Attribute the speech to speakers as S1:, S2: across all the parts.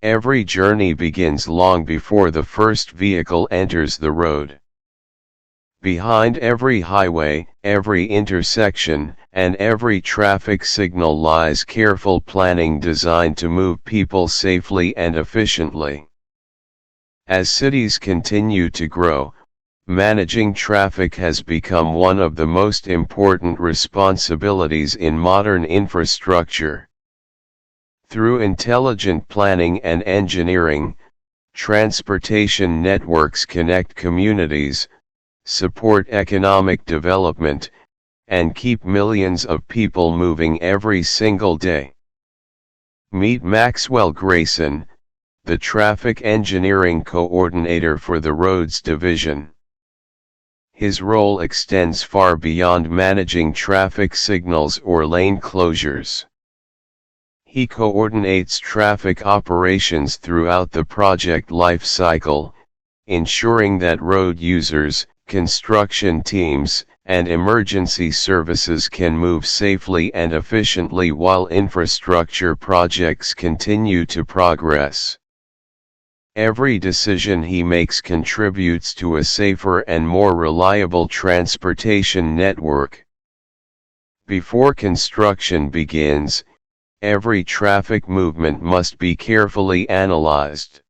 S1: every journey begins long before the first vehicle enters the road. Behind every highway, every intersection, and every traffic signal lies careful planning designed to move people safely and efficiently. As cities continue to grow, managing traffic has become one of the most important responsibilities in modern infrastructure. Through intelligent planning and engineering, transportation networks connect communities, support economic development, and keep millions of people moving every single day. Meet Maxwell Grayson, the Traffic Engineering Coordinator for the Roads Division. His role extends far beyond managing traffic signals or lane closures. He coordinates traffic operations throughout the project life cycle, ensuring that road users, construction teams, and emergency services can move safely and efficiently while infrastructure projects continue to progress. Every decision he makes contributes to a safer and more reliable transportation network. Before construction begins, every traffic movement must be carefully analyzed.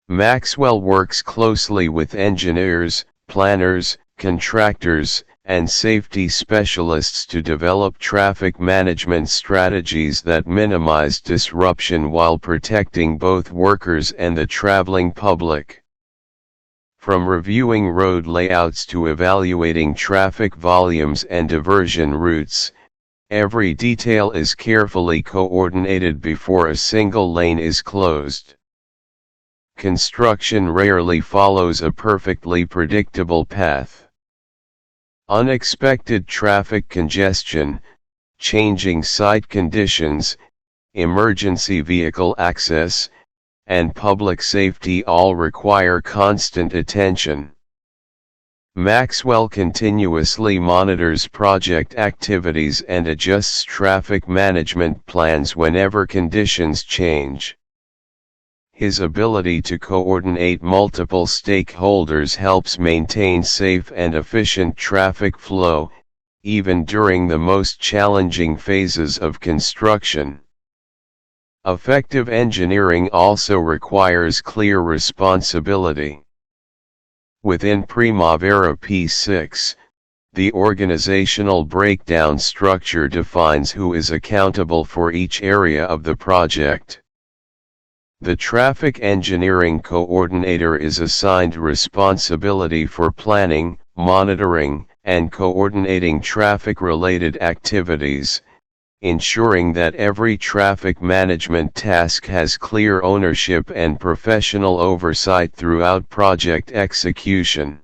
S1: Maxwell works closely with engineers, planners, contractors, and safety specialists to develop traffic management strategies that minimize disruption while protecting both workers and the traveling public. From reviewing road layouts to evaluating traffic volumes and diversion routes, every detail is carefully coordinated before a single lane is closed. Construction rarely follows a perfectly predictable path. Unexpected traffic congestion, changing site conditions, emergency vehicle access, and public safety all require constant attention. Maxwell continuously monitors project activities and adjusts traffic management plans whenever conditions change. His ability to coordinate multiple stakeholders helps maintain safe and efficient traffic flow, even during the most challenging phases of construction. Effective engineering also requires clear responsibility. Within Primavera P6, the organizational breakdown structure defines who is accountable for each area of the project. The Traffic Engineering Coordinator is assigned responsibility for planning, monitoring, and coordinating traffic-related activities, ensuring that every traffic management task has clear ownership and professional oversight throughout project execution.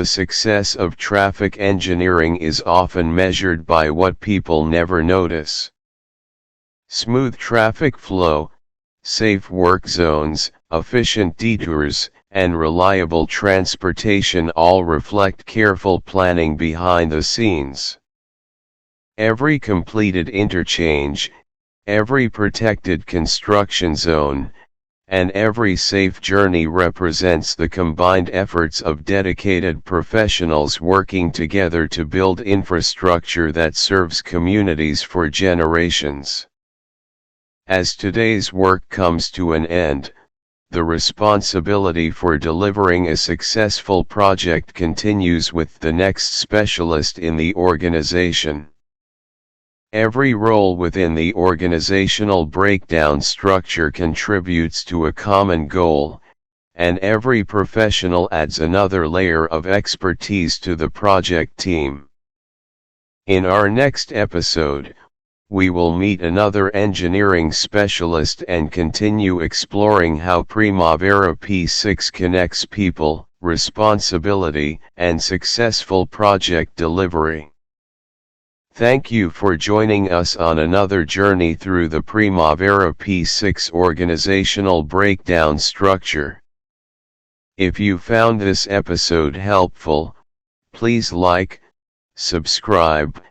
S1: The success of traffic engineering is often measured by what people never notice. Smooth traffic flow, safe work zones, efficient detours, and reliable transportation all reflect careful planning behind the scenes. Every completed interchange, every protected construction zone, and every safe journey represents the combined efforts of dedicated professionals working together to build infrastructure that serves communities for generations. As today's work comes to an end, the responsibility for delivering a successful project continues with the next specialist in the organization. Every role within the organizational breakdown structure contributes to a common goal, and every professional adds another layer of expertise to the project team. In our next episode, we will meet another engineering specialist and continue exploring how Primavera P6 connects people, responsibility, and successful project delivery. Thank you for joining us on another journey through the Primavera P6 organizational breakdown structure. If you found this episode helpful, please like, subscribe,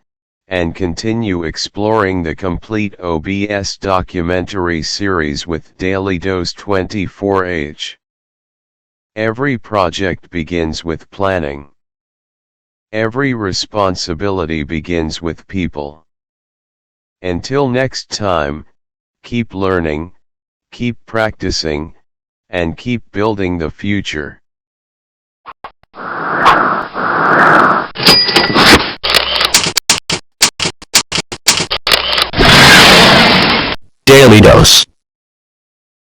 S1: and continue exploring the complete OBS documentary series with Daily Dose 24H. Every project begins with planning. Every responsibility begins with people. Until next time, keep learning, keep practicing, and keep building the future.
S2: Daily Dose.